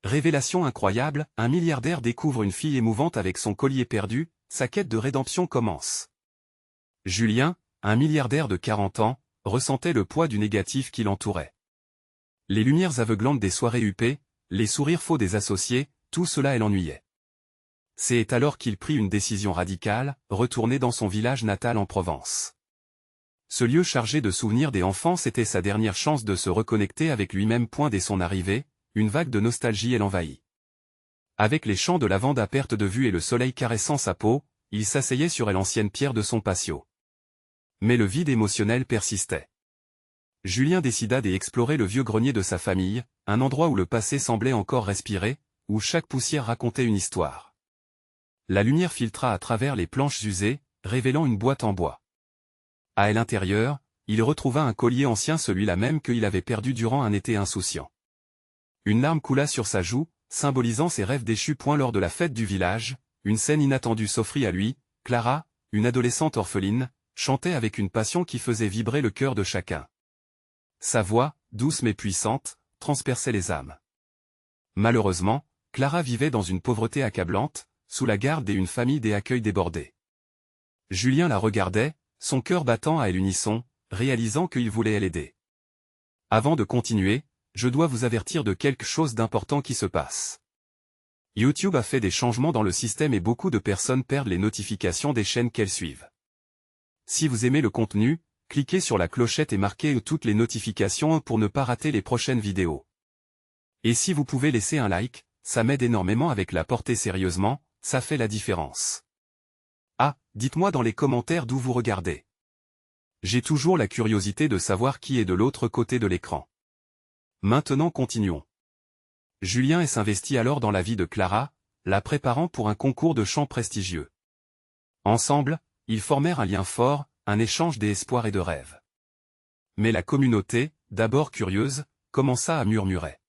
Révélation incroyable, un milliardaire découvre une fille émouvante avec son collier perdu, sa quête de rédemption commence. Julien, un milliardaire de 40 ans, ressentait le poids du négatif qui l'entourait. Les lumières aveuglantes des soirées huppées, les sourires faux des associés, tout cela l'ennuyait. C'est alors qu'il prit une décision radicale, retourner dans son village natal en Provence. Ce lieu chargé de souvenirs des enfances était sa dernière chance de se reconnecter avec lui-même. Dès son arrivée, une vague de nostalgie l'envahit. Avec les champs de lavande à perte de vue et le soleil caressant sa peau, il s'asseyait sur l'ancienne pierre de son patio. Mais le vide émotionnel persistait. Julien décida d'explorer le vieux grenier de sa famille, un endroit où le passé semblait encore respirer, où chaque poussière racontait une histoire. La lumière filtra à travers les planches usées, révélant une boîte en bois. À l'intérieur, il retrouva un collier ancien, celui-là même qu'il avait perdu durant un été insouciant. Une larme coula sur sa joue, symbolisant ses rêves déchus. Lors de la fête du village, une scène inattendue s'offrit à lui. Clara, une adolescente orpheline, chantait avec une passion qui faisait vibrer le cœur de chacun. Sa voix, douce mais puissante, transperçait les âmes. Malheureusement, Clara vivait dans une pauvreté accablante, sous la garde d'une famille d'accueil débordée. Julien la regardait, son cœur battant à l'unisson, réalisant qu'il voulait l'aider. Avant de continuer, je dois vous avertir de quelque chose d'important qui se passe. YouTube a fait des changements dans le système et beaucoup de personnes perdent les notifications des chaînes qu'elles suivent. Si vous aimez le contenu, cliquez sur la clochette et marquez toutes les notifications pour ne pas rater les prochaines vidéos. Et si vous pouvez laisser un like, ça m'aide énormément avec la portée. Sérieusement, ça fait la différence. Ah, dites-moi dans les commentaires d'où vous regardez. J'ai toujours la curiosité de savoir qui est de l'autre côté de l'écran. Maintenant continuons. Julien s'investit alors dans la vie de Clara, la préparant pour un concours de chant prestigieux. Ensemble, ils formèrent un lien fort, un échange d'espoir et de rêves. Mais la communauté, d'abord curieuse, commença à murmurer.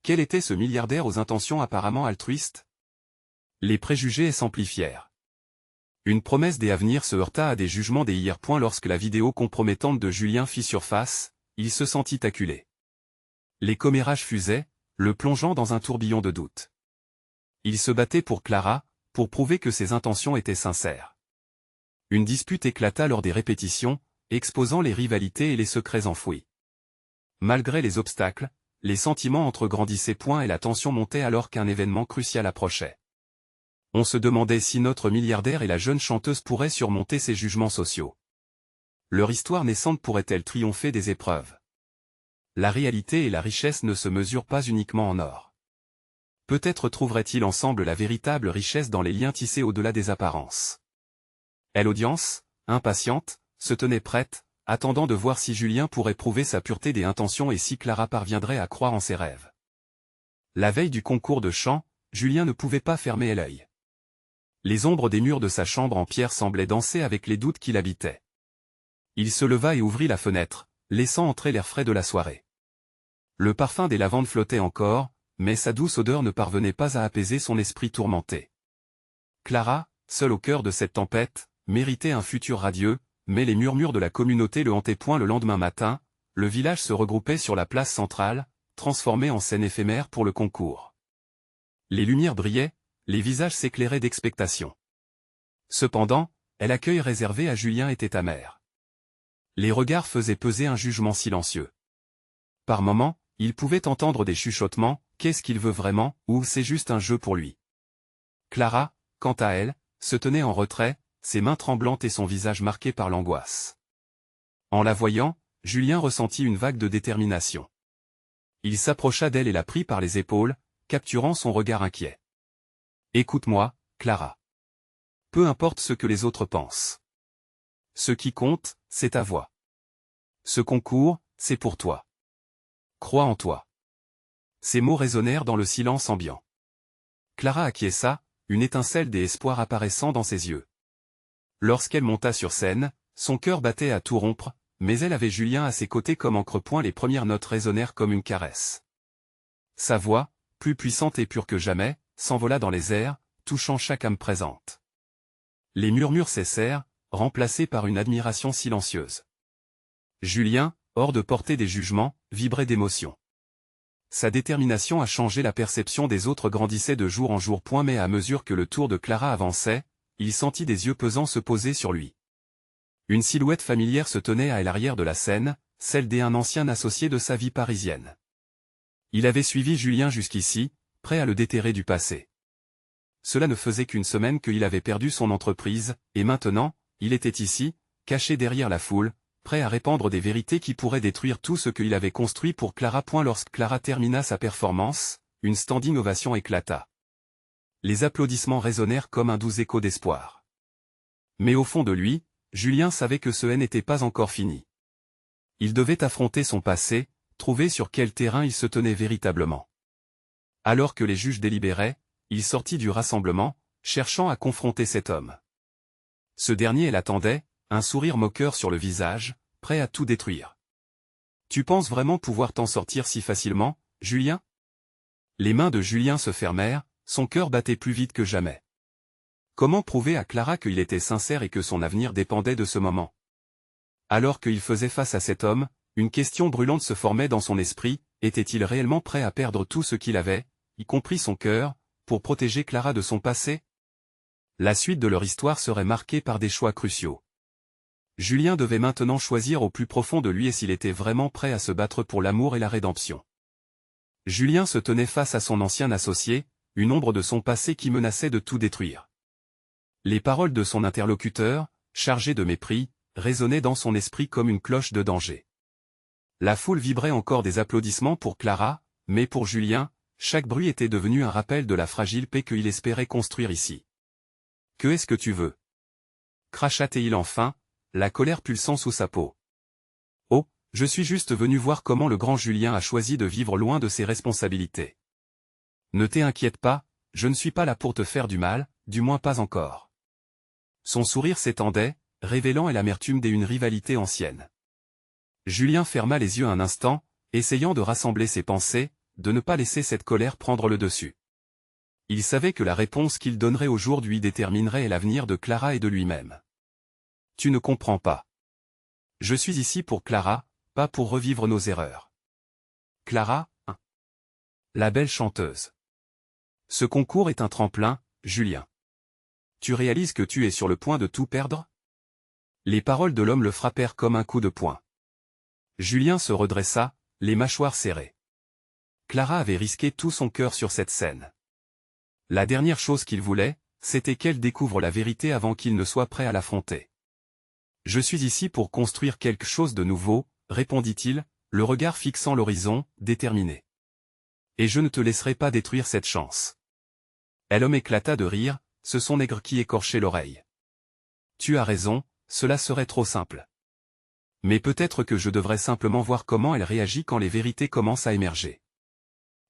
Quel était ce milliardaire aux intentions apparemment altruistes? Les préjugés s'amplifièrent. Une promesse des avenirs se heurta à des jugements des hier. Lorsque la vidéo compromettante de Julien fit surface, il se sentit acculé. Les commérages fusaient, le plongeant dans un tourbillon de doutes. Il se battait pour Clara, pour prouver que ses intentions étaient sincères. Une dispute éclata lors des répétitions, exposant les rivalités et les secrets enfouis. Malgré les obstacles, les sentiments entre grandissaient. Et la tension montait alors qu'un événement crucial approchait. On se demandait si notre milliardaire et la jeune chanteuse pourraient surmonter ces jugements sociaux. Leur histoire naissante pourrait-elle triompher des épreuves? La réalité et la richesse ne se mesurent pas uniquement en or. Peut-être trouveraient-ils ensemble la véritable richesse dans les liens tissés au-delà des apparences. L'audience, impatiente, se tenait prête, attendant de voir si Julien pourrait prouver sa pureté des intentions et si Clara parviendrait à croire en ses rêves. La veille du concours de chant, Julien ne pouvait pas fermer l'œil. Les ombres des murs de sa chambre en pierre semblaient danser avec les doutes qui l'habitaient. Il se leva et ouvrit la fenêtre, laissant entrer l'air frais de la soirée. Le parfum des lavandes flottait encore, mais sa douce odeur ne parvenait pas à apaiser son esprit tourmenté. Clara, seule au cœur de cette tempête, méritait un futur radieux, mais les murmures de la communauté le hantaient. Le lendemain matin, le village se regroupait sur la place centrale, transformé en scène éphémère pour le concours. Les lumières brillaient, les visages s'éclairaient d'expectation. Cependant, l'accueil réservé à Julien était amer. Les regards faisaient peser un jugement silencieux. Par moments, il pouvait entendre des chuchotements, qu'est-ce qu'il veut vraiment, ou c'est juste un jeu pour lui. Clara, quant à elle, se tenait en retrait, ses mains tremblantes et son visage marqué par l'angoisse. En la voyant, Julien ressentit une vague de détermination. Il s'approcha d'elle et la prit par les épaules, capturant son regard inquiet. « Écoute-moi, Clara. Peu importe ce que les autres pensent. Ce qui compte, c'est ta voix. Ce concours, c'est pour toi. Crois en toi. » Ces mots résonnèrent dans le silence ambiant. Clara acquiesça, une étincelle d'espoir apparaissant dans ses yeux. Lorsqu'elle monta sur scène, son cœur battait à tout rompre, mais elle avait Julien à ses côtés comme encre. Les premières notes résonnèrent comme une caresse. Sa voix, plus puissante et pure que jamais, s'envola dans les airs, touchant chaque âme présente. Les murmures cessèrent, remplacés par une admiration silencieuse. Julien, hors de portée des jugements, vibrait d'émotion. sa détermination à changer la perception des autres grandissait de jour en jour. Mais à mesure que le tour de Clara avançait, il sentit des yeux pesants se poser sur lui. Une silhouette familière se tenait à l'arrière de la scène, celle d'un ancien associé de sa vie parisienne. Il avait suivi Julien jusqu'ici, prêt à le déterrer du passé. Cela ne faisait qu'une semaine qu'il avait perdu son entreprise, et maintenant, il était ici, caché derrière la foule, prêt à répandre des vérités qui pourraient détruire tout ce qu'il avait construit pour Clara. Lorsque Clara termina sa performance, une standing ovation éclata. Les applaudissements résonnèrent comme un doux écho d'espoir. Mais au fond de lui, Julien savait que ce n'était pas encore fini. Il devait affronter son passé, trouver sur quel terrain il se tenait véritablement. Alors que les juges délibéraient, il sortit du rassemblement, cherchant à confronter cet homme. Ce dernier l'attendait, un sourire moqueur sur le visage, prêt à tout détruire. « Tu penses vraiment pouvoir t'en sortir si facilement, Julien ?» Les mains de Julien se fermèrent, son cœur battait plus vite que jamais. Comment prouver à Clara qu'il était sincère et que son avenir dépendait de ce moment? Alors qu'il faisait face à cet homme, une question brûlante se formait dans son esprit, était-il réellement prêt à perdre tout ce qu'il avait, y compris son cœur, pour protéger Clara de son passé? La suite de leur histoire serait marquée par des choix cruciaux. Julien devait maintenant choisir au plus profond de lui et s'il était vraiment prêt à se battre pour l'amour et la rédemption. Julien se tenait face à son ancien associé, une ombre de son passé qui menaçait de tout détruire. Les paroles de son interlocuteur, chargées de mépris, résonnaient dans son esprit comme une cloche de danger. La foule vibrait encore des applaudissements pour Clara, mais pour Julien, chaque bruit était devenu un rappel de la fragile paix qu'il espérait construire ici. « Que est-ce que tu veux » cracha-t-il enfin, la colère pulsant sous sa peau. « Oh, je suis juste venu voir comment le grand Julien a choisi de vivre loin de ses responsabilités. Ne t'inquiète pas, je ne suis pas là pour te faire du mal, du moins pas encore. » Son sourire s'étendait, révélant l'amertume d'une rivalité ancienne. Julien ferma les yeux un instant, essayant de rassembler ses pensées, de ne pas laisser cette colère prendre le dessus. Il savait que la réponse qu'il donnerait aujourd'hui déterminerait l'avenir de Clara et de lui-même. « Tu ne comprends pas. Je suis ici pour Clara, pas pour revivre nos erreurs. » Clara, hein. La belle chanteuse. Ce concours est un tremplin, Julien. Tu réalises que tu es sur le point de tout perdre? Les paroles de l'homme le frappèrent comme un coup de poing. Julien se redressa, les mâchoires serrées. Clara avait risqué tout son cœur sur cette scène. La dernière chose qu'il voulait, c'était qu'elle découvre la vérité avant qu'il ne soit prêt à l'affronter. « Je suis ici pour construire quelque chose de nouveau, » répondit-il, le regard fixant l'horizon, déterminé. « Et je ne te laisserai pas détruire cette chance. » L'homme éclata de rire, ce son aigre qui écorchait l'oreille. « Tu as raison, cela serait trop simple. Mais peut-être que je devrais simplement voir comment elle réagit quand les vérités commencent à émerger. »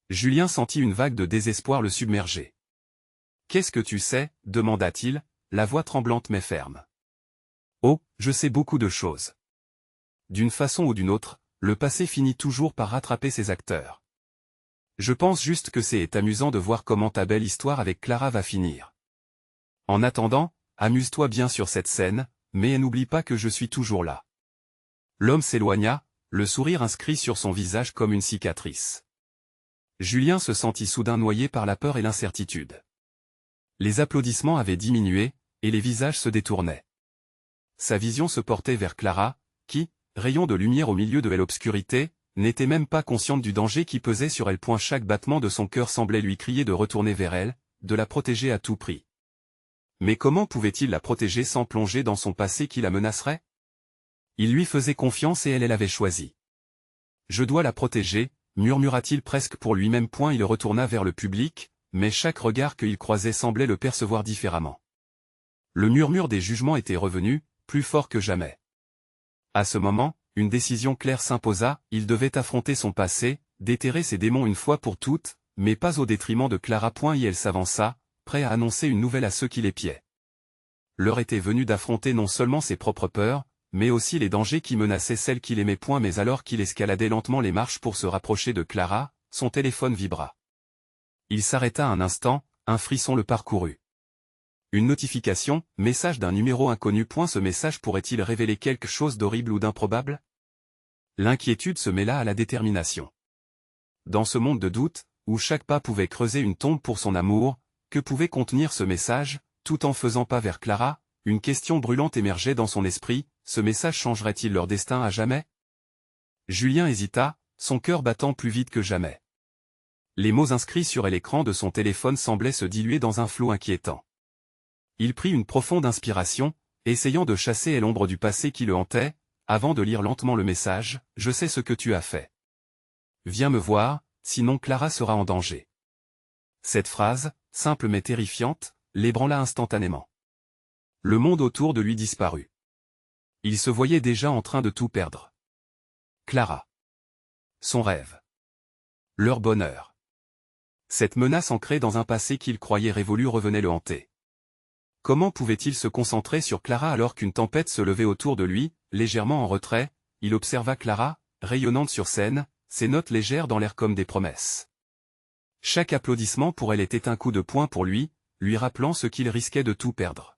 Julien sentit une vague de désespoir le submerger. « Qu'est-ce que tu sais » demanda-t-il, la voix tremblante mais ferme. « Oh, je sais beaucoup de choses. D'une façon ou d'une autre, le passé finit toujours par rattraper ses acteurs. Je pense juste que c'est amusant de voir comment ta belle histoire avec Clara va finir. En attendant, amuse-toi bien sur cette scène, mais n'oublie pas que je suis toujours là. » L'homme s'éloigna, le sourire inscrit sur son visage comme une cicatrice. Julien se sentit soudain noyé par la peur et l'incertitude. Les applaudissements avaient diminué, et les visages se détournaient. Sa vision se portait vers Clara, qui, rayon de lumière au milieu de l'obscurité, n'était même pas consciente du danger qui pesait sur elle. Chaque battement de son cœur semblait lui crier de retourner vers elle, de la protéger à tout prix. Mais comment pouvait-il la protéger sans plonger dans son passé qui la menacerait? Il lui faisait confiance et elle l'avait choisi. « Je dois la protéger », murmura-t-il presque pour lui-même. Il retourna vers le public, mais chaque regard qu'il croisait semblait le percevoir différemment. Le murmure des jugements était revenu, plus fort que jamais. À ce moment, une décision claire s'imposa, il devait affronter son passé, déterrer ses démons une fois pour toutes, mais pas au détriment de Clara. Et elle s'avança, prêt à annoncer une nouvelle à ceux qui l'épiaient. L'heure était venue d'affronter non seulement ses propres peurs, mais aussi les dangers qui menaçaient celle qu'il aimait. Mais alors qu'il escaladait lentement les marches pour se rapprocher de Clara, son téléphone vibra. Il s'arrêta un instant, un frisson le parcourut. Une notification, message d'un numéro inconnu. Ce message pourrait-il révéler quelque chose d'horrible ou d'improbable? L'inquiétude se mêla à la détermination. Dans ce monde de doute, où chaque pas pouvait creuser une tombe pour son amour, que pouvait contenir ce message, tout en faisant pas vers Clara, une question brûlante émergeait dans son esprit, ce message changerait-il leur destin à jamais? Julien hésita, son cœur battant plus vite que jamais. Les mots inscrits sur l'écran de son téléphone semblaient se diluer dans un flou inquiétant. Il prit une profonde inspiration, essayant de chasser l'ombre du passé qui le hantait, avant de lire lentement le message, « Je sais ce que tu as fait. Viens me voir, sinon Clara sera en danger. » Cette phrase, simple mais terrifiante, l'ébranla instantanément. Le monde autour de lui disparut. Il se voyait déjà en train de tout perdre. Clara. Son rêve. Leur bonheur. Cette menace ancrée dans un passé qu'il croyait révolu revenait le hanter. Comment pouvait-il se concentrer sur Clara alors qu'une tempête se levait autour de lui, légèrement en retrait? Il observa Clara, rayonnante sur scène, ses notes légères dans l'air comme des promesses. Chaque applaudissement pour elle était un coup de poing pour lui rappelant ce qu'il risquait de tout perdre.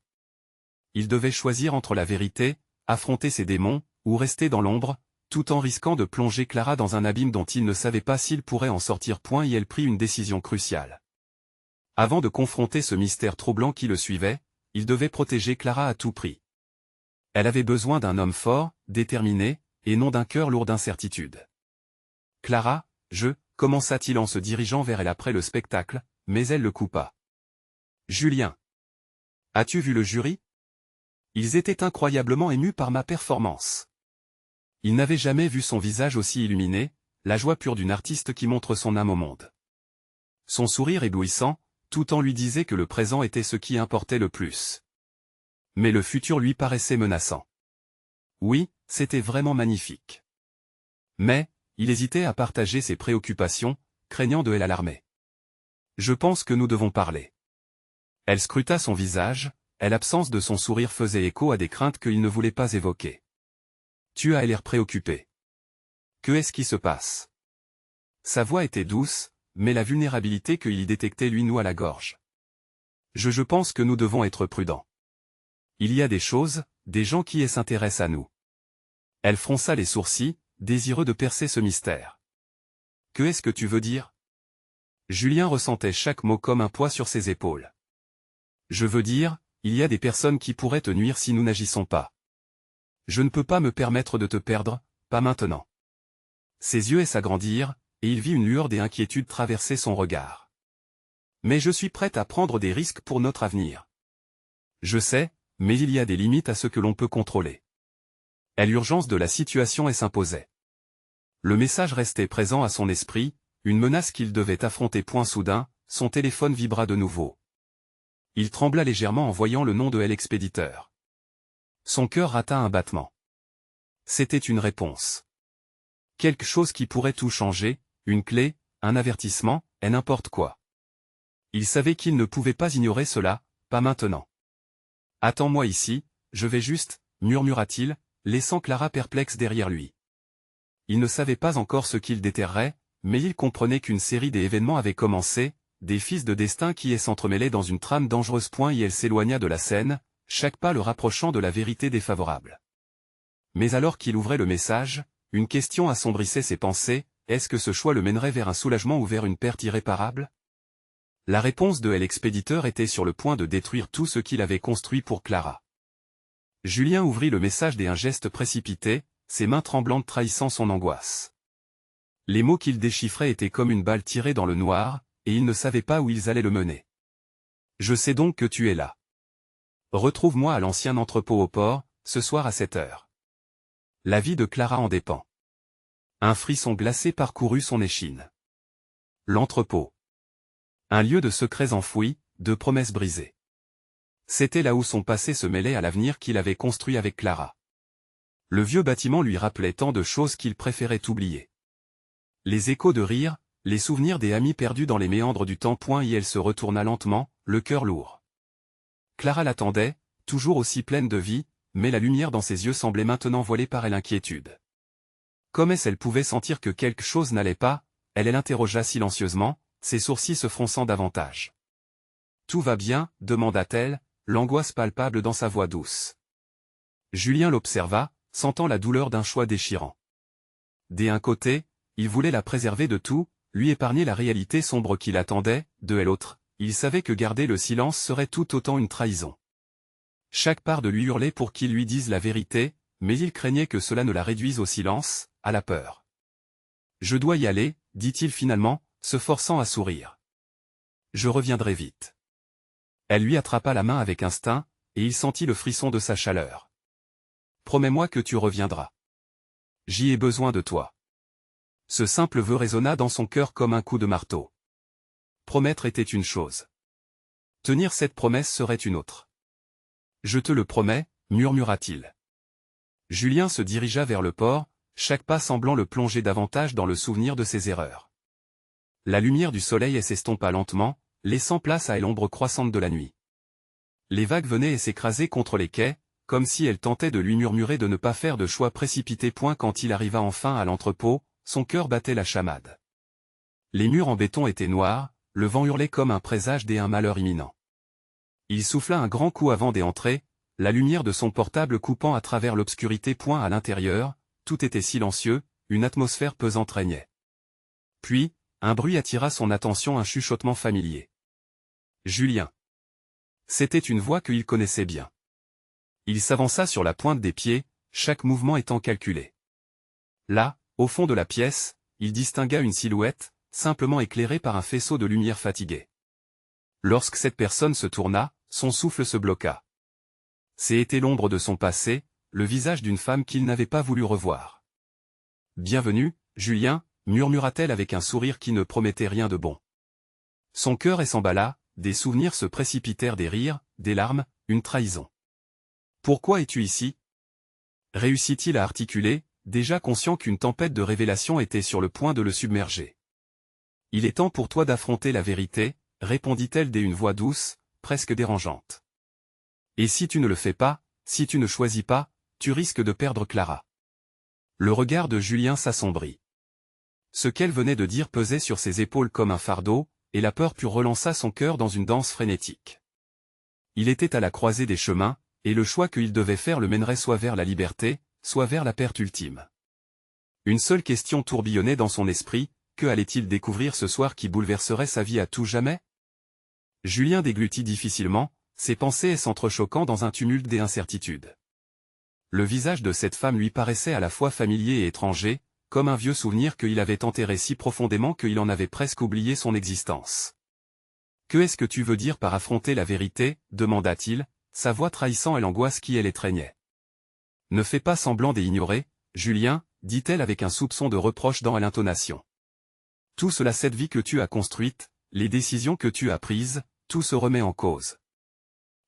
Il devait choisir entre la vérité, affronter ses démons, ou rester dans l'ombre, tout en risquant de plonger Clara dans un abîme dont il ne savait pas s'il pourrait en sortir. Et elle prit une décision cruciale. Avant de confronter ce mystère troublant qui le suivait, il devait protéger Clara à tout prix. Elle avait besoin d'un homme fort, déterminé, et non d'un cœur lourd d'incertitude. « Clara, commença-t-il en se dirigeant vers elle après le spectacle, mais elle le coupa. « Julien. As-tu vu le jury? Ils étaient incroyablement émus par ma performance. » Il n'avait jamais vu son visage aussi illuminé, la joie pure d'une artiste qui montre son âme au monde. Son sourire éblouissant, tout en lui disait que le présent était ce qui importait le plus. Mais le futur lui paraissait menaçant. Oui, c'était vraiment magnifique. Mais, il hésitait à partager ses préoccupations, craignant de l'alarmer. « Je pense que nous devons parler. » Elle scruta son visage, et l'absence de son sourire faisait écho à des craintes qu'il ne voulait pas évoquer. « Tu as l'air préoccupé. Que est-ce qui se passe? » Sa voix était douce, mais la vulnérabilité qu'il y détectait lui noua la gorge. « Je pense que nous devons être prudents. Il y a des choses, des gens qui s'intéressent à nous. » Elle fronça les sourcils, désireux de percer ce mystère. « Que est-ce que tu veux dire? » Julien ressentait chaque mot comme un poids sur ses épaules. « Je veux dire, il y a des personnes qui pourraient te nuire si nous n'agissons pas. Je ne peux pas me permettre de te perdre, pas maintenant. » Ses yeux s'agrandirent, et il vit une lueur d'inquiétude traverser son regard. « Mais je suis prête à prendre des risques pour notre avenir. Je sais, mais il y a des limites à ce que l'on peut contrôler. » Et l'urgence de la situation s'imposait. Le message restait présent à son esprit, une menace qu'il devait affronter. Soudain, son téléphone vibra de nouveau. Il trembla légèrement en voyant le nom de l'expéditeur. Son cœur rata un battement. C'était une réponse. Quelque chose qui pourrait tout changer, une clé, un avertissement, et n'importe quoi. Il savait qu'il ne pouvait pas ignorer cela, pas maintenant. « Attends-moi ici, je vais juste, » murmura-t-il, laissant Clara perplexe derrière lui. Il ne savait pas encore ce qu'il déterrait, mais il comprenait qu'une série d'événements avait commencé, des fils de destin qui s'entremêlaient dans une trame dangereuse. Et elle s'éloigna de la scène, chaque pas le rapprochant de la vérité défavorable. Mais alors qu'il ouvrait le message, une question assombrissait ses pensées, est-ce que ce choix le mènerait vers un soulagement ou vers une perte irréparable? La réponse de l'expéditeur était sur le point de détruire tout ce qu'il avait construit pour Clara. Julien ouvrit le message d'un geste précipité, ses mains tremblantes trahissant son angoisse. Les mots qu'il déchiffrait étaient comme une balle tirée dans le noir, et il ne savait pas où ils allaient le mener. « Je sais donc que tu es là. Retrouve-moi à l'ancien entrepôt au port, ce soir à 7 heures. » La vie de Clara en dépend. Un frisson glacé parcourut son échine. L'entrepôt. Un lieu de secrets enfouis, de promesses brisées. C'était là où son passé se mêlait à l'avenir qu'il avait construit avec Clara. Le vieux bâtiment lui rappelait tant de choses qu'il préférait oublier. Les échos de rire, les souvenirs des amis perdus dans les méandres du temps. Et elle se retourna lentement, le cœur lourd. Clara l'attendait, toujours aussi pleine de vie, mais la lumière dans ses yeux semblait maintenant voilée par l'inquiétude. Comme elle pouvait sentir que quelque chose n'allait pas, elle l'interrogea silencieusement, ses sourcils se fronçant davantage. « Tout va bien ?» demanda-t-elle, l'angoisse palpable dans sa voix douce. Julien l'observa, sentant la douleur d'un choix déchirant. D'un côté, il voulait la préserver de tout, lui épargner la réalité sombre qui l'attendait, de l'autre, il savait que garder le silence serait tout autant une trahison. Chaque part de lui hurlait pour qu'il lui dise la vérité, mais il craignait que cela ne la réduise au silence, à la peur. « Je dois y aller, dit-il finalement, se forçant à sourire. Je reviendrai vite. Elle lui attrapa la main avec instinct, et il sentit le frisson de sa chaleur. Promets-moi que tu reviendras. J'y ai besoin de toi. Ce simple vœu résonna dans son cœur comme un coup de marteau. Promettre était une chose. Tenir cette promesse serait une autre. Je te le promets, murmura-t-il. Julien se dirigea vers le port, chaque pas semblant le plonger davantage dans le souvenir de ses erreurs. La lumière du soleil s'estompa lentement, laissant place à l'ombre croissante de la nuit. Les vagues venaient et s'écrasaient contre les quais, comme si elles tentaient de lui murmurer de ne pas faire de choix précipité. Quand il arriva enfin à l'entrepôt, son cœur battait la chamade. Les murs en béton étaient noirs, le vent hurlait comme un présage d'un malheur imminent. Il souffla un grand coup avant d'entrer, la lumière de son portable coupant à travers l'obscurité. À l'intérieur, tout était silencieux, une atmosphère pesante régnait. Puis, un bruit attira son attention, un chuchotement familier. Julien. C'était une voix qu'il connaissait bien. Il s'avança sur la pointe des pieds, chaque mouvement étant calculé. Là, au fond de la pièce, il distingua une silhouette, simplement éclairée par un faisceau de lumière fatiguée. Lorsque cette personne se tourna, son souffle se bloqua. C'était l'ombre de son passé, le visage d'une femme qu'il n'avait pas voulu revoir. « Bienvenue, Julien », murmura-t-elle avec un sourire qui ne promettait rien de bon. Son cœur s'emballa, des souvenirs se précipitèrent, des rires, des larmes, une trahison. « Pourquoi es-tu ici » réussit-il à articuler, déjà conscient qu'une tempête de révélations était sur le point de le submerger. « Il est temps pour toi d'affronter la vérité, » répondit-elle d'une voix douce, presque dérangeante. « Et si tu ne le fais pas, si tu ne choisis pas, tu risques de perdre Clara. » Le regard de Julien s'assombrit. Ce qu'elle venait de dire pesait sur ses épaules comme un fardeau, et la peur pure relança son cœur dans une danse frénétique. Il était à la croisée des chemins, et le choix qu'il devait faire le mènerait soit vers la liberté, soit vers la perte ultime. Une seule question tourbillonnait dans son esprit, que allait-il découvrir ce soir qui bouleverserait sa vie à tout jamais? Julien déglutit difficilement, ses pensées s'entrechoquant dans un tumulte d'incertitude. Le visage de cette femme lui paraissait à la fois familier et étranger, comme un vieux souvenir qu'il avait enterré si profondément qu'il en avait presque oublié son existence. « Que est-ce que tu veux dire par affronter la vérité » demanda-t-il, sa voix trahissant l'angoisse qui l'étreignait. « Ne fais pas semblant d'ignorer, Julien, » dit-elle avec un soupçon de reproche dans l'intonation. « Tout cela, cette vie que tu as construite, les décisions que tu as prises, tout se remet en cause.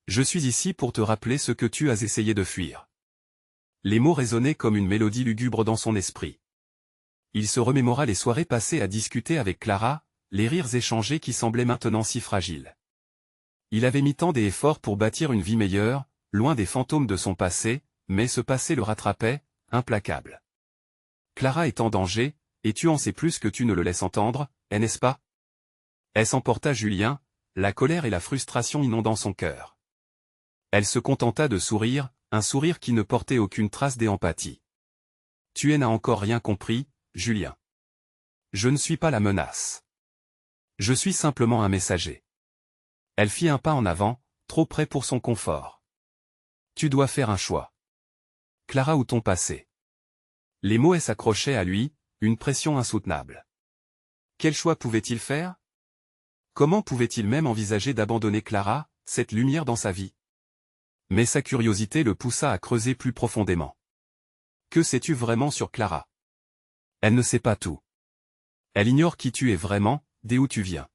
Je suis ici pour te rappeler ce que tu as essayé de fuir. » Les mots résonnaient comme une mélodie lugubre dans son esprit. Il se remémora les soirées passées à discuter avec Clara, les rires échangés qui semblaient maintenant si fragiles. Il avait mis tant d'efforts pour bâtir une vie meilleure, loin des fantômes de son passé, mais ce passé le rattrapait, implacable. Clara est en danger, et tu en sais plus que tu ne le laisses entendre, n'est-ce pas? Elle s'emporta Julien, la colère et la frustration inondant son cœur. Elle se contenta de sourire, un sourire qui ne portait aucune trace d'empathie. Tu n'as encore rien compris, Julien. Je ne suis pas la menace. Je suis simplement un messager. Elle fit un pas en avant, trop près pour son confort. Tu dois faire un choix. Clara ou ton passé? Les mots s'accrochaient à lui, une pression insoutenable. Quel choix pouvait-il faire? Comment pouvait-il même envisager d'abandonner Clara, cette lumière dans sa vie? Mais sa curiosité le poussa à creuser plus profondément. Que sais-tu vraiment sur Clara? Elle ne sait pas tout. Elle ignore qui tu es vraiment, d'où tu viens.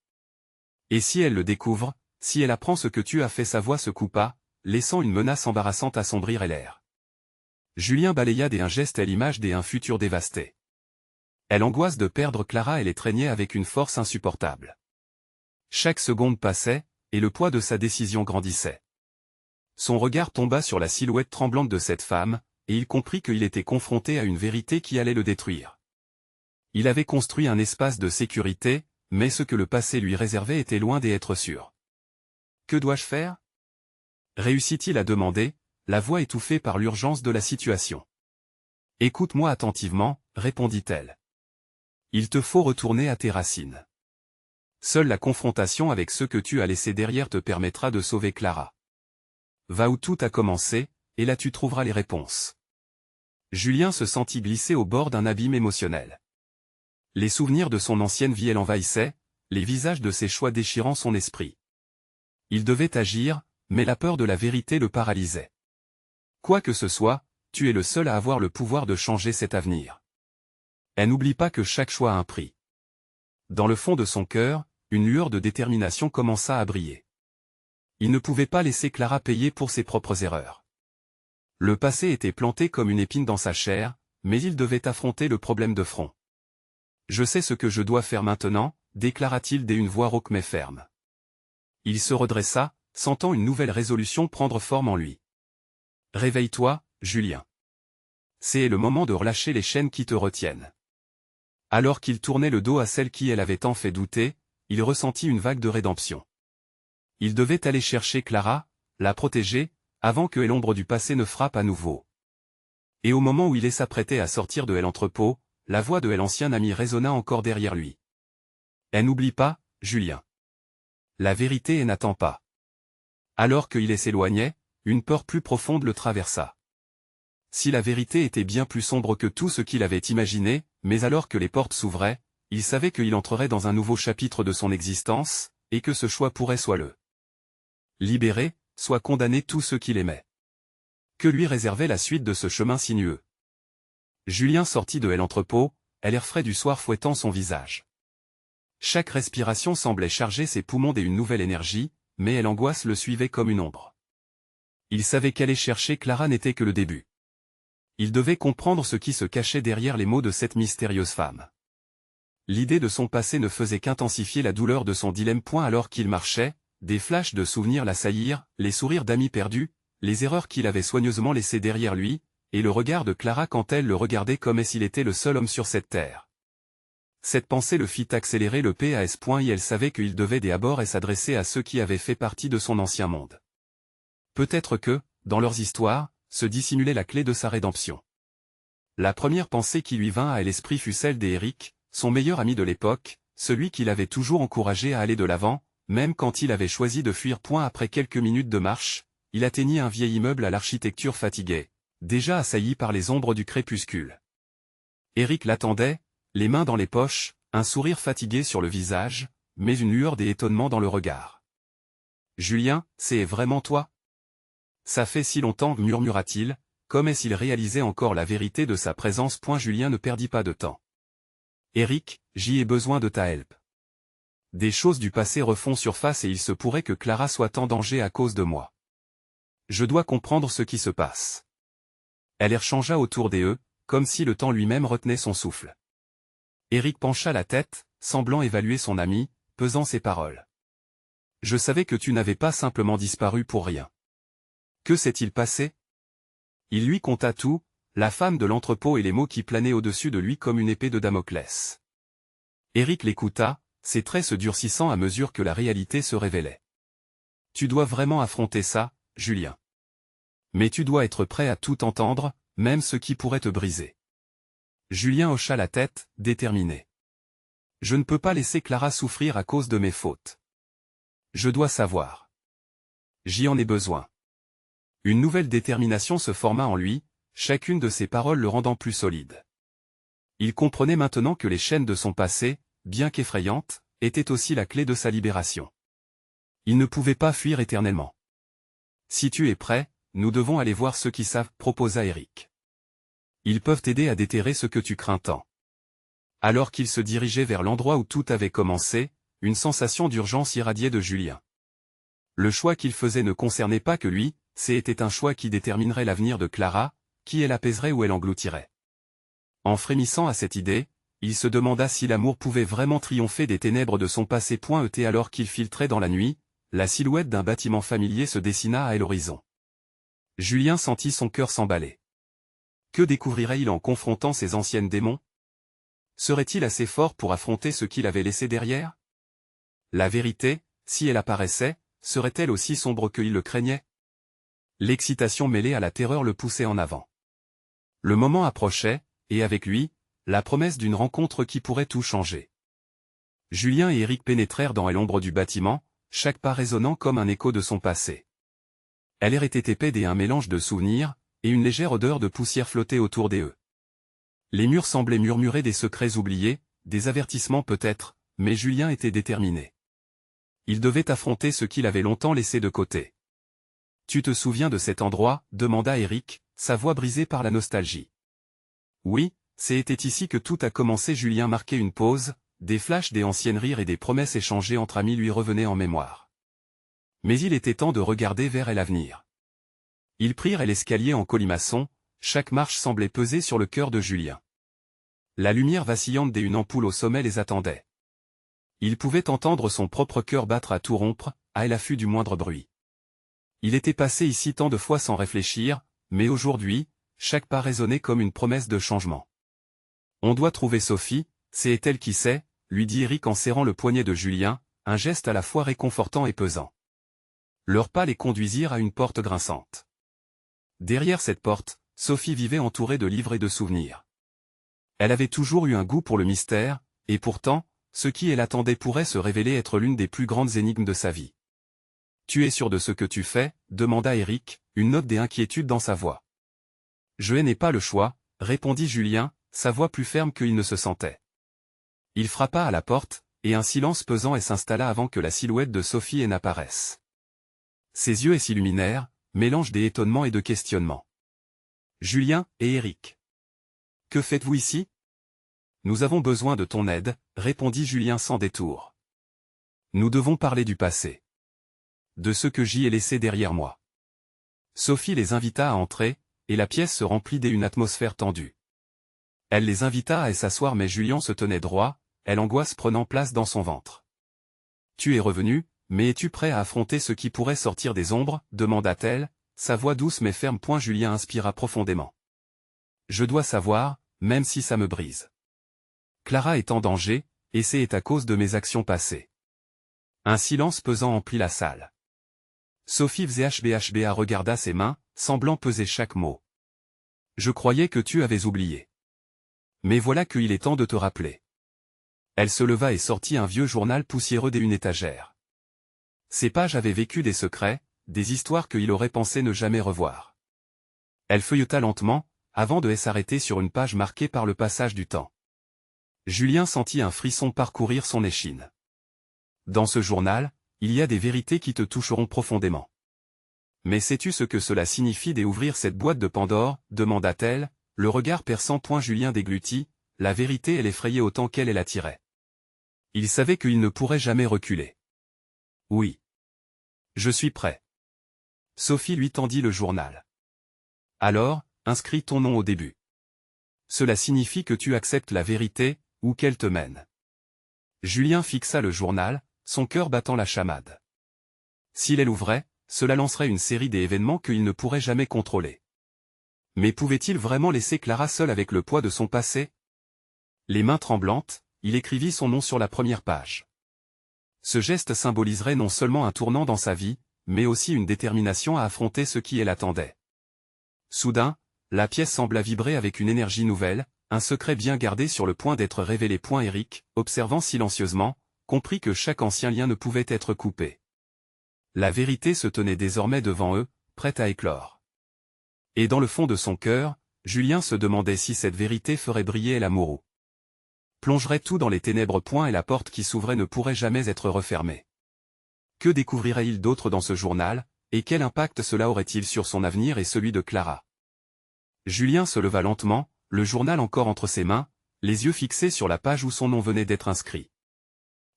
Et si elle le découvre, si elle apprend ce que tu as fait, sa voix se coupa, laissant une menace embarrassante assombrir l'air. Julien balaya d'un geste l'image d'un futur dévasté. Elle angoisse de perdre Clara, elle l'étreignait avec une force insupportable. Chaque seconde passait, et le poids de sa décision grandissait. Son regard tomba sur la silhouette tremblante de cette femme, et il comprit qu'il était confronté à une vérité qui allait le détruire. Il avait construit un espace de sécurité, mais ce que le passé lui réservait était loin d'être sûr. « Que dois-je faire » réussit-il à demander, la voix étouffée par l'urgence de la situation. « Écoute-moi attentivement, répondit-elle. Il te faut retourner à tes racines. Seule la confrontation avec ceux que tu as laissés derrière te permettra de sauver Clara. Va où tout a commencé, et là tu trouveras les réponses. Julien se sentit glisser au bord d'un abîme émotionnel. Les souvenirs de son ancienne vie l'envahissaient, les visages de ses choix déchirant son esprit. Il devait agir, mais la peur de la vérité le paralysait. Quoi que ce soit, tu es le seul à avoir le pouvoir de changer cet avenir. Et n'oublie pas que chaque choix a un prix. Dans le fond de son cœur, une lueur de détermination commença à briller. Il ne pouvait pas laisser Clara payer pour ses propres erreurs. Le passé était planté comme une épine dans sa chair, mais il devait affronter le problème de front. « Je sais ce que je dois faire maintenant », déclara-t-il d'une voix rauque mais ferme. Il se redressa, sentant une nouvelle résolution prendre forme en lui. « Réveille-toi, Julien. C'est le moment de relâcher les chaînes qui te retiennent. » Alors qu'il tournait le dos à celle qui elle avait tant fait douter, il ressentit une vague de rédemption. Il devait aller chercher Clara, la protéger, avant que l'ombre du passé ne frappe à nouveau. Et au moment où il s'apprêtait à sortir de l'entrepôt, la voix de l'ancien ami résonna encore derrière lui. « Et n'oublie pas, Julien. La vérité n'attend pas. » Alors qu'il s'éloignait, une peur plus profonde le traversa. Si la vérité était bien plus sombre que tout ce qu'il avait imaginé, mais alors que les portes s'ouvraient, il savait qu'il entrerait dans un nouveau chapitre de son existence, et que ce choix pourrait soit le libérer, soit condamner tous ceux qu'il aimait. Que lui réservait la suite de ce chemin sinueux? Julien sortit de l'entrepôt, l'air frais du soir fouettant son visage. Chaque respiration semblait charger ses poumons d'une nouvelle énergie, mais l'angoisse le suivait comme une ombre. Il savait qu'aller chercher Clara n'était que le début. Il devait comprendre ce qui se cachait derrière les mots de cette mystérieuse femme. L'idée de son passé ne faisait qu'intensifier la douleur de son dilemme. Alors qu'il marchait, des flashs de souvenirs l'assaillirent, les sourires d'amis perdus, les erreurs qu'il avait soigneusement laissées derrière lui, et le regard de Clara quand elle le regardait comme s'il était le seul homme sur cette terre. Cette pensée le fit accélérer le pas et elle savait qu'il devait d'abord s'adresser à ceux qui avaient fait partie de son ancien monde. Peut-être que, dans leurs histoires, se dissimulait la clé de sa rédemption. La première pensée qui lui vint à l'esprit fut celle d'Éric, son meilleur ami de l'époque, celui qui l'avait toujours encouragé à aller de l'avant, même quand il avait choisi de fuir. Après quelques minutes de marche, il atteignit un vieil immeuble à l'architecture fatiguée, déjà assailli par les ombres du crépuscule. Éric l'attendait, les mains dans les poches, un sourire fatigué sur le visage, mais une lueur d'étonnement dans le regard. « Julien, c'est vraiment toi ? Ça fait si longtemps, murmura-t-il, comme s'il réalisait encore la vérité de sa présence. Julien ne perdit pas de temps. Éric, j'y ai besoin de ta help. Des choses du passé refont surface et il se pourrait que Clara soit en danger à cause de moi. Je dois comprendre ce qui se passe. Elle changea autour d'eux, comme si le temps lui-même retenait son souffle. Éric pencha la tête, semblant évaluer son ami, pesant ses paroles. Je savais que tu n'avais pas simplement disparu pour rien. Que s'est-il passé? Il lui conta tout, la femme de l'entrepôt et les mots qui planaient au-dessus de lui comme une épée de Damoclès. Éric l'écouta, ses traits se durcissant à mesure que la réalité se révélait. Tu dois vraiment affronter ça, Julien. Mais tu dois être prêt à tout entendre, même ce qui pourrait te briser. Julien hocha la tête, déterminé. Je ne peux pas laisser Clara souffrir à cause de mes fautes. Je dois savoir. J'y en ai besoin. Une nouvelle détermination se forma en lui, chacune de ses paroles le rendant plus solide. Il comprenait maintenant que les chaînes de son passé, bien qu'effrayantes, étaient aussi la clé de sa libération. Il ne pouvait pas fuir éternellement. Si tu es prêt, nous devons aller voir ceux qui savent, proposa Éric. Ils peuvent t'aider à déterrer ce que tu crains tant. Alors qu'il se dirigeait vers l'endroit où tout avait commencé, une sensation d'urgence irradiait de Julien. Le choix qu'il faisait ne concernait pas que lui, c'était un choix qui déterminerait l'avenir de Clara, qui elle apaiserait ou elle engloutirait. En frémissant à cette idée, il se demanda si l'amour pouvait vraiment triompher des ténèbres de son passé. Alors qu'il filtrait dans la nuit, la silhouette d'un bâtiment familier se dessina à l'horizon. Julien sentit son cœur s'emballer. Que découvrirait-il en confrontant ses anciennes démons? Serait-il assez fort pour affronter ce qu'il avait laissé derrière? La vérité, si elle apparaissait, serait-elle aussi sombre qu'il le craignait? L'excitation mêlée à la terreur le poussait en avant. Le moment approchait, et avec lui, la promesse d'une rencontre qui pourrait tout changer. Julien et Éric pénétrèrent dans l'ombre du bâtiment, chaque pas résonnant comme un écho de son passé. L'air était épais et un mélange de souvenirs, et une légère odeur de poussière flottait autour d'eux. Les murs semblaient murmurer des secrets oubliés, des avertissements peut-être, mais Julien était déterminé. Il devait affronter ce qu'il avait longtemps laissé de côté. « Tu te souviens de cet endroit ?» demanda Éric, sa voix brisée par la nostalgie. « Oui, c'était ici que tout a commencé. » Julien marquait une pause, des flashs des anciennes rires et des promesses échangées entre amis lui revenaient en mémoire. Mais il était temps de regarder vers l'avenir. Ils prirent l'escalier en colimaçon, chaque marche semblait peser sur le cœur de Julien. La lumière vacillante d'une ampoule au sommet les attendait. Il pouvait entendre son propre cœur battre à tout rompre, à l'affût du moindre bruit. Il était passé ici tant de fois sans réfléchir, mais aujourd'hui, chaque pas résonnait comme une promesse de changement. « On doit trouver Sophie, c'est elle qui sait », lui dit Éric en serrant le poignet de Julien, un geste à la fois réconfortant et pesant. Leurs pas les conduisirent à une porte grinçante. Derrière cette porte, Sophie vivait entourée de livres et de souvenirs. Elle avait toujours eu un goût pour le mystère, et pourtant, ce qui l'attendait pourrait se révéler être l'une des plus grandes énigmes de sa vie. « Tu es sûr de ce que tu fais ?» demanda Éric, une note d'inquiétude dans sa voix. « Je n'ai pas le choix », répondit Julien, sa voix plus ferme qu'il ne se sentait. Il frappa à la porte, et un silence pesant s'installa avant que la silhouette de Sophie n'apparaisse. Ses yeux s'illuminèrent, mélange d'étonnement et de questionnement. « Julien et Éric. Que faites-vous ici ? » « Nous avons besoin de ton aide, » répondit Julien sans détour. « Nous devons parler du passé. De ce que j'y ai laissé derrière moi. » Sophie les invita à entrer, et la pièce se remplit d'une atmosphère tendue. Elle les invita à s'asseoir mais Julien se tenait droit, l'angoisse prenant place dans son ventre. « Tu es revenu, mais es-tu prêt à affronter ce qui pourrait sortir des ombres ?» demanda-t-elle, sa voix douce mais ferme. Julien inspira profondément. « Je dois savoir, même si ça me brise. Clara est en danger, et c'est à cause de mes actions passées. » Un silence pesant emplit la salle. Sophie hbhba regarda ses mains, semblant peser chaque mot. « Je croyais que tu avais oublié. Mais voilà qu'il est temps de te rappeler. » Elle se leva et sortit un vieux journal poussiéreux d'une étagère. Ces pages avaient vécu des secrets, des histoires qu'il aurait pensé ne jamais revoir. Elle feuilleta lentement, avant de s'arrêter sur une page marquée par le passage du temps. Julien sentit un frisson parcourir son échine. Dans ce journal, il y a des vérités qui te toucheront profondément. « Mais sais-tu ce que cela signifie d'ouvrir cette boîte de Pandore ?» demanda-t-elle, le regard perçant. Julien déglutit, la vérité l'effrayait autant qu'elle l'attirait. Il savait qu'il ne pourrait jamais reculer. « Oui. Je suis prêt. » Sophie lui tendit le journal. « Alors, inscris ton nom au début. Cela signifie que tu acceptes la vérité, ou qu'elle te mène. » Julien fixa le journal, son cœur battant la chamade. S'il ouvrait, cela lancerait une série d'événements qu'il ne pourrait jamais contrôler. Mais pouvait-il vraiment laisser Clara seule avec le poids de son passé? Les mains tremblantes, il écrivit son nom sur la première page. Ce geste symboliserait non seulement un tournant dans sa vie, mais aussi une détermination à affronter ce qui l'attendait. Soudain, la pièce sembla vibrer avec une énergie nouvelle, un secret bien gardé sur le point d'être révélé. Éric, observant silencieusement, comprit que chaque ancien lien ne pouvait être coupé. La vérité se tenait désormais devant eux, prête à éclore. Et dans le fond de son cœur, Julien se demandait si cette vérité ferait briller l'amoureux. Plongerait tout dans les ténèbres. Et la porte qui s'ouvrait ne pourrait jamais être refermée. Que découvrirait-il d'autre dans ce journal, et quel impact cela aurait-il sur son avenir et celui de Clara? Julien se leva lentement, le journal encore entre ses mains, les yeux fixés sur la page où son nom venait d'être inscrit.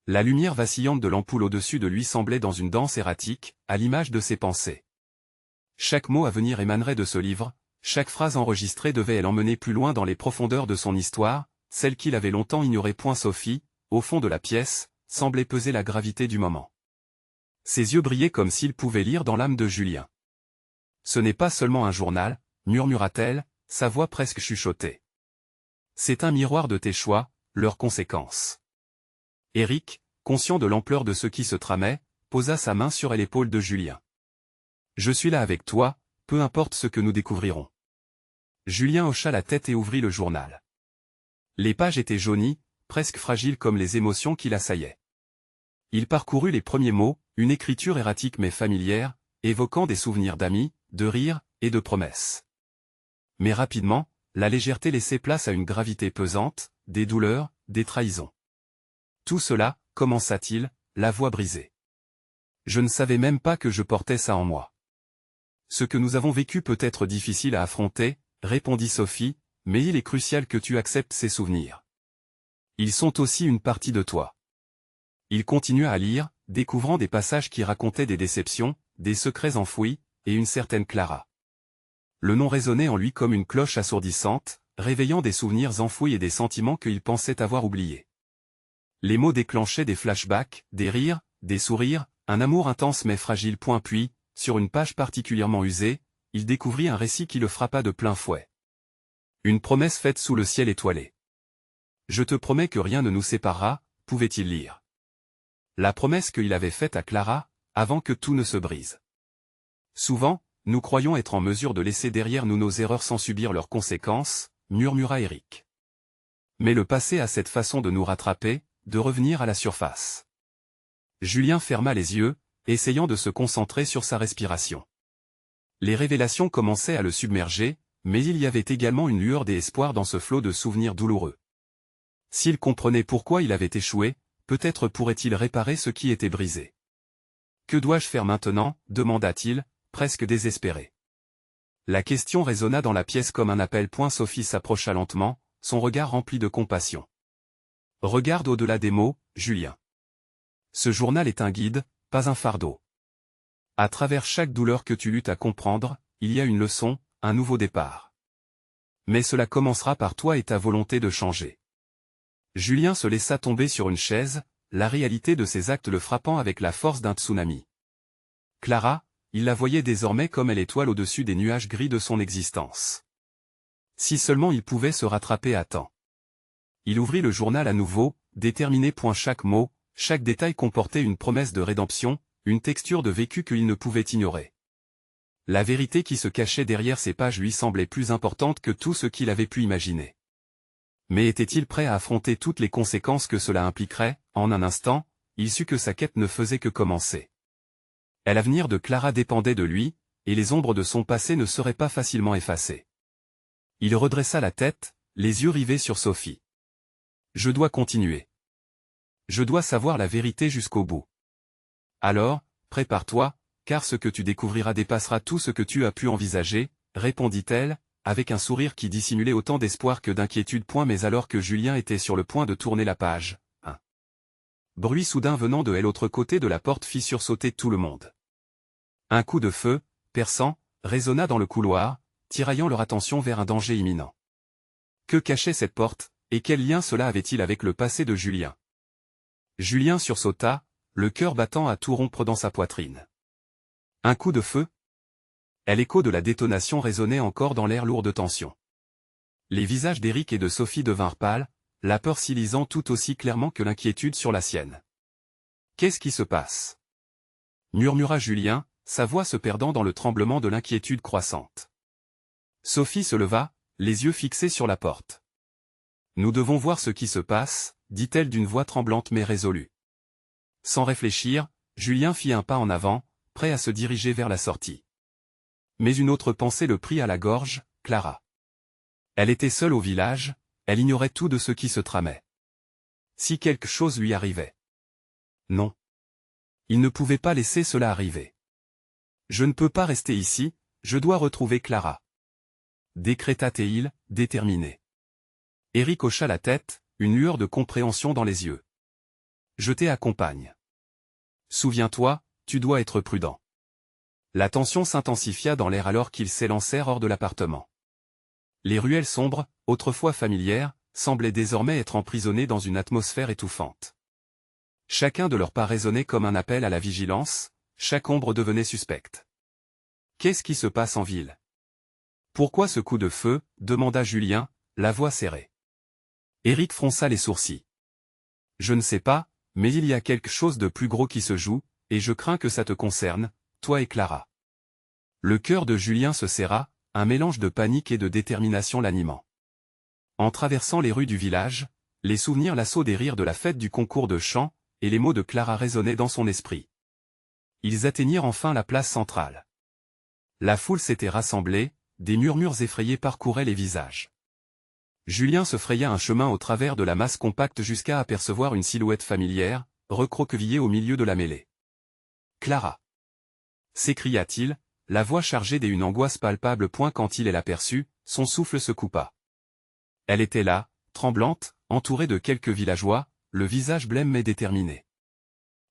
La lumière vacillante de l'ampoule au-dessus de lui semblait dans une danse erratique, à l'image de ses pensées. Chaque mot à venir émanerait de ce livre, chaque phrase enregistrée devait l'emmener plus loin dans les profondeurs de son histoire, celle qu'il avait longtemps ignorée. Sophie, au fond de la pièce, semblait peser la gravité du moment. Ses yeux brillaient comme s'ils pouvaient lire dans l'âme de Julien. « Ce n'est pas seulement un journal, » murmura-t-elle, sa voix presque chuchotée. « C'est un miroir de tes choix, leurs conséquences. » Éric, conscient de l'ampleur de ce qui se tramait, posa sa main sur l'épaule de Julien. « Je suis là avec toi, peu importe ce que nous découvrirons. » Julien hocha la tête et ouvrit le journal. Les pages étaient jaunies, presque fragiles comme les émotions qui l'assaillaient. Il parcourut les premiers mots, une écriture erratique mais familière, évoquant des souvenirs d'amis, de rires et de promesses. Mais rapidement, la légèreté laissait place à une gravité pesante, des douleurs, des trahisons. Tout cela, commença-t-il, la voix brisée. Je ne savais même pas que je portais ça en moi. Ce que nous avons vécu peut être difficile à affronter, répondit Sophie, mais il est crucial que tu acceptes ces souvenirs. Ils sont aussi une partie de toi. Il continua à lire, découvrant des passages qui racontaient des déceptions, des secrets enfouis, et une certaine Clara. Le nom résonnait en lui comme une cloche assourdissante, réveillant des souvenirs enfouis et des sentiments qu'il pensait avoir oubliés. Les mots déclenchaient des flashbacks, des rires, des sourires, un amour intense mais fragile. Puis, sur une page particulièrement usée, il découvrit un récit qui le frappa de plein fouet. Une promesse faite sous le ciel étoilé. Je te promets que rien ne nous séparera, pouvait-il lire. La promesse qu'il avait faite à Clara, avant que tout ne se brise. Souvent, nous croyons être en mesure de laisser derrière nous nos erreurs sans subir leurs conséquences, murmura Eric. Mais le passé a cette façon de nous rattraper, de revenir à la surface. Julien ferma les yeux, essayant de se concentrer sur sa respiration. Les révélations commençaient à le submerger, mais il y avait également une lueur d'espoir dans ce flot de souvenirs douloureux. S'il comprenait pourquoi il avait échoué, peut-être pourrait-il réparer ce qui était brisé. Que dois-je faire maintenant, demanda-t-il, presque désespéré. La question résonna dans la pièce comme un appel. Sophie s'approcha lentement, son regard rempli de compassion. Regarde au-delà des mots, Julien. Ce journal est un guide, pas un fardeau. À travers chaque douleur que tu luttes à comprendre, il y a une leçon, un nouveau départ. Mais cela commencera par toi et ta volonté de changer. Julien se laissa tomber sur une chaise, la réalité de ses actes le frappant avec la force d'un tsunami. Clara, il la voyait désormais comme l'étoile au-dessus des nuages gris de son existence. Si seulement il pouvait se rattraper à temps. Il ouvrit le journal à nouveau, déterminé. Chaque mot, chaque détail comportait une promesse de rédemption, une texture de vécu qu'il ne pouvait ignorer. La vérité qui se cachait derrière ces pages lui semblait plus importante que tout ce qu'il avait pu imaginer. Mais était-il prêt à affronter toutes les conséquences que cela impliquerait? En un instant, il sut que sa quête ne faisait que commencer. L'avenir de Clara dépendait de lui, et les ombres de son passé ne seraient pas facilement effacées. Il redressa la tête, les yeux rivés sur Sophie. Je dois continuer. Je dois savoir la vérité jusqu'au bout. Alors, prépare-toi, car ce que tu découvriras dépassera tout ce que tu as pu envisager, répondit-elle, avec un sourire qui dissimulait autant d'espoir que d'inquiétude. Mais alors que Julien était sur le point de tourner la page, un bruit soudain venant de l'autre côté de la porte fit sursauter tout le monde. Un coup de feu, perçant, résonna dans le couloir, tiraillant leur attention vers un danger imminent. Que cachait cette porte, et quel lien cela avait-il avec le passé de Julien? Julien sursauta, le cœur battant à tout rompre dans sa poitrine. Un coup de feu? L'écho de la détonation résonnait encore dans l'air lourd de tension. Les visages d'Éric et de Sophie devinrent pâles, la peur s'y lisant tout aussi clairement que l'inquiétude sur la sienne. Qu'est-ce qui se passe? Murmura Julien, sa voix se perdant dans le tremblement de l'inquiétude croissante. Sophie se leva, les yeux fixés sur la porte. Nous devons voir ce qui se passe, dit-elle d'une voix tremblante mais résolue. Sans réfléchir, Julien fit un pas en avant, prêt à se diriger vers la sortie. Mais une autre pensée le prit à la gorge, Clara. Elle était seule au village, elle ignorait tout de ce qui se tramait. Si quelque chose lui arrivait. Non. Il ne pouvait pas laisser cela arriver. Je ne peux pas rester ici, je dois retrouver Clara. Décréta-t-il, déterminé. Éric hocha la tête, une lueur de compréhension dans les yeux. Je t'accompagne. Souviens-toi, tu dois être prudent. La tension s'intensifia dans l'air alors qu'ils s'élancèrent hors de l'appartement. Les ruelles sombres, autrefois familières, semblaient désormais être emprisonnées dans une atmosphère étouffante. Chacun de leurs pas résonnait comme un appel à la vigilance, chaque ombre devenait suspecte. Qu'est-ce qui se passe en ville? Pourquoi ce coup de feu? Demanda Julien, la voix serrée. Éric fronça les sourcils. Je ne sais pas, mais il y a quelque chose de plus gros qui se joue, et je crains que ça te concerne, toi et Clara. Le cœur de Julien se serra, un mélange de panique et de détermination l'animant. En traversant les rues du village, les souvenirs l'assaut des rires de la fête du concours de chant, et les mots de Clara résonnaient dans son esprit. Ils atteignirent enfin la place centrale. La foule s'était rassemblée, des murmures effrayés parcouraient les visages. Julien se fraya un chemin au travers de la masse compacte jusqu'à apercevoir une silhouette familière, recroquevillée au milieu de la mêlée. « Clara !» s'écria-t-il, la voix chargée d'une angoisse palpable. Quand il l'aperçut, son souffle se coupa. Elle était là, tremblante, entourée de quelques villageois, le visage blême mais déterminé.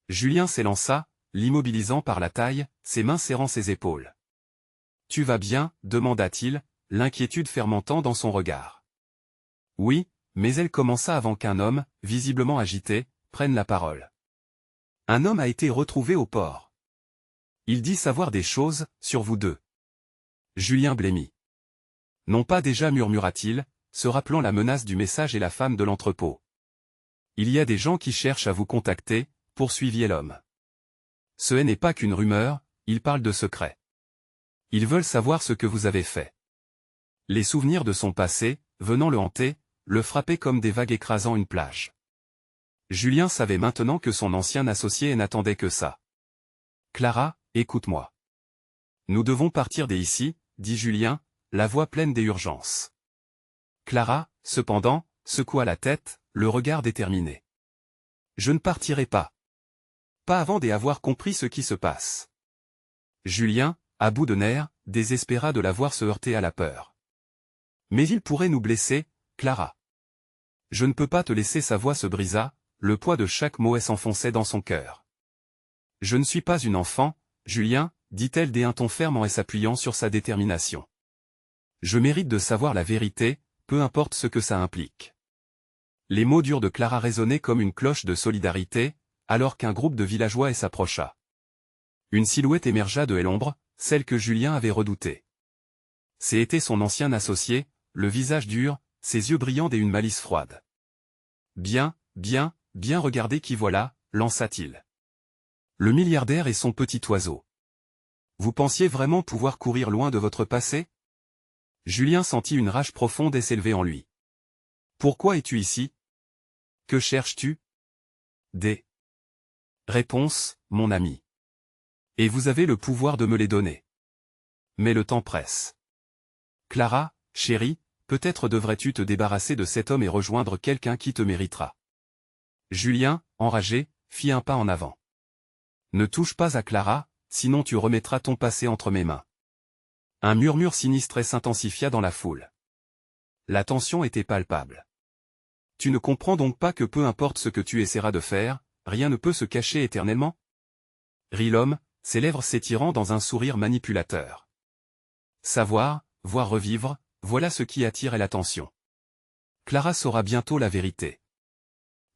Julien s'élança, l'immobilisant par la taille, ses mains serrant ses épaules. « Tu vas bien ?» demanda-t-il, l'inquiétude fermentant dans son regard. Oui, mais elle commença avant qu'un homme, visiblement agité, prenne la parole. Un homme a été retrouvé au port. Il dit savoir des choses, sur vous deux. Julien blêmit. Non pas déjà, murmura-t-il, se rappelant la menace du message et la femme de l'entrepôt. Il y a des gens qui cherchent à vous contacter, poursuivit l'homme. Ce n'est pas qu'une rumeur, ils parlent de secrets. Ils veulent savoir ce que vous avez fait. Les souvenirs de son passé, venant le hanter, le frappaient comme des vagues écrasant une plage. Julien savait maintenant que son ancien associé n'attendait que ça. « Clara, écoute-moi. Nous devons partir d'ici, dit Julien, la voix pleine d'urgence. Clara, cependant, secoua la tête, le regard déterminé. « Je ne partirai pas. Pas avant d'avoir compris ce qui se passe. » Julien, à bout de nerfs, désespéra de la voir se heurter à la peur. « Mais il pourrait nous blesser, Clara. Je ne peux pas te laisser. » Sa voix se brisa, le poids de chaque mot s'enfonçait dans son cœur. « Je ne suis pas une enfant, Julien, dit-elle d'un ton ferme en s'appuyant sur sa détermination. Je mérite de savoir la vérité, peu importe ce que ça implique. » Les mots durs de Clara résonnaient comme une cloche de solidarité, alors qu'un groupe de villageois s'approcha. Une silhouette émergea de l'ombre, celle que Julien avait redoutée. C'était son ancien associé, le visage dur, ses yeux brillants et une malice froide. « Bien, bien, bien, regardez qui voilà, lança-t-il. Le milliardaire et son petit oiseau. Vous pensiez vraiment pouvoir courir loin de votre passé ? » Julien sentit une rage profonde s'élever en lui. « Pourquoi es-tu ici ? Que cherches-tu ? » Des réponses, mon ami. Et vous avez le pouvoir de me les donner. Mais le temps presse. Clara, chérie, peut-être devrais-tu te débarrasser de cet homme et rejoindre quelqu'un qui te méritera. Julien, enragé, fit un pas en avant. Ne touche pas à Clara, sinon tu remettras ton passé entre mes mains. Un murmure sinistré s'intensifia dans la foule. La tension était palpable. Tu ne comprends donc pas que peu importe ce que tu essaieras de faire, rien ne peut se cacher éternellement ? Rit l'homme, ses lèvres s'étirant dans un sourire manipulateur. Savoir, voir revivre, voilà ce qui attire l'attention. Clara saura bientôt la vérité.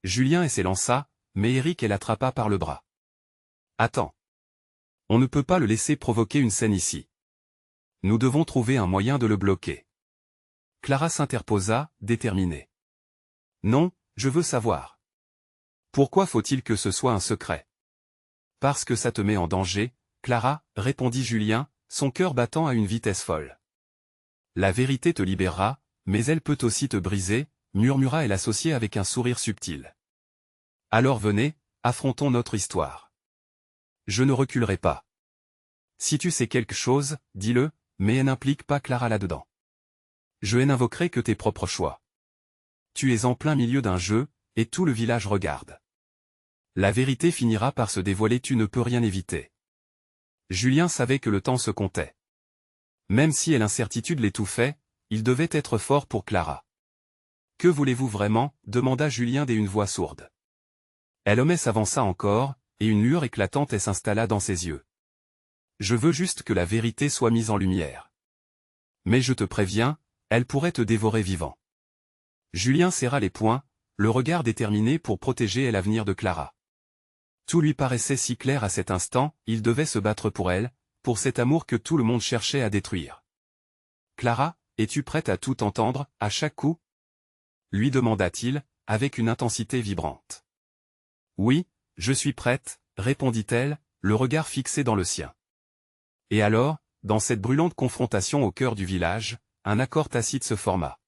Julien s'élança, mais Éric l'attrapa par le bras. Attends. On ne peut pas le laisser provoquer une scène ici. Nous devons trouver un moyen de le bloquer. Clara s'interposa, déterminée. Non, je veux savoir. Pourquoi faut-il que ce soit un secret ? Parce que ça te met en danger, Clara, répondit Julien, son cœur battant à une vitesse folle. La vérité te libérera, mais elle peut aussi te briser, murmura l'associé avec un sourire subtil. Alors venez, affrontons notre histoire. Je ne reculerai pas. Si tu sais quelque chose, dis-le, mais elle n'implique pas Clara là-dedans. Je n'invoquerai que tes propres choix. Tu es en plein milieu d'un jeu, et tout le village regarde. La vérité finira par se dévoiler, tu ne peux rien éviter. Julien savait que le temps se comptait. Même si l'incertitude l'étouffait, il devait être fort pour Clara. « Que voulez-vous vraiment ?» demanda Julien d'une voix sourde. L'homme s'avança encore, et une lueur éclatante s'installa dans ses yeux. « Je veux juste que la vérité soit mise en lumière. Mais je te préviens, elle pourrait te dévorer vivant. » Julien serra les poings, le regard déterminé pour protéger l'avenir de Clara. Tout lui paraissait si clair à cet instant, il devait se battre pour elle, pour cet amour que tout le monde cherchait à détruire. « Clara, es-tu prête à tout entendre, à chaque coup ?» lui demanda-t-il, avec une intensité vibrante. « Oui, je suis prête, » répondit-elle, le regard fixé dans le sien. Et alors, dans cette brûlante confrontation au cœur du village, un accord tacite se forma.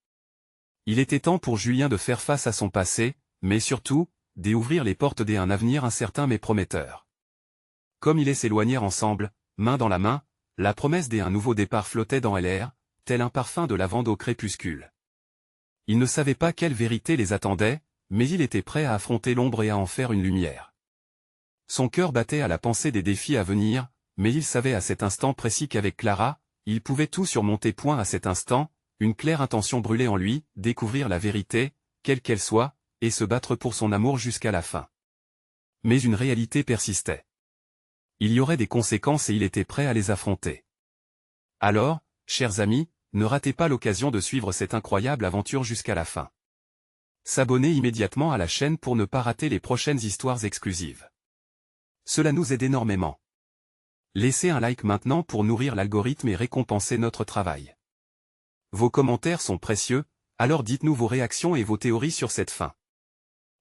Il était temps pour Julien de faire face à son passé, mais surtout, d'ouvrir les portes d'un avenir incertain mais prometteur. Comme ils s'éloignèrent ensemble, main dans la main, la promesse d'un nouveau départ flottait dans l'air, tel un parfum de lavande au crépuscule. Il ne savait pas quelle vérité les attendait, mais il était prêt à affronter l'ombre et à en faire une lumière. Son cœur battait à la pensée des défis à venir, mais il savait à cet instant précis qu'avec Clara, il pouvait tout surmonter. À cet instant, une claire intention brûlait en lui, découvrir la vérité, quelle qu'elle soit, et se battre pour son amour jusqu'à la fin. Mais une réalité persistait. Il y aurait des conséquences et il était prêt à les affronter. Alors, chers amis, ne ratez pas l'occasion de suivre cette incroyable aventure jusqu'à la fin. S'abonner immédiatement à la chaîne pour ne pas rater les prochaines histoires exclusives. Cela nous aide énormément. Laissez un like maintenant pour nourrir l'algorithme et récompenser notre travail. Vos commentaires sont précieux, alors dites-nous vos réactions et vos théories sur cette fin.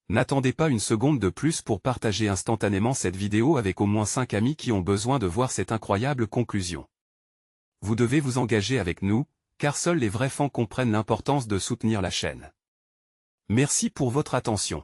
N'attendez pas une seconde de plus pour partager instantanément cette vidéo avec au moins 5 amis qui ont besoin de voir cette incroyable conclusion. Vous devez vous engager avec nous, car seuls les vrais fans comprennent l'importance de soutenir la chaîne. Merci pour votre attention.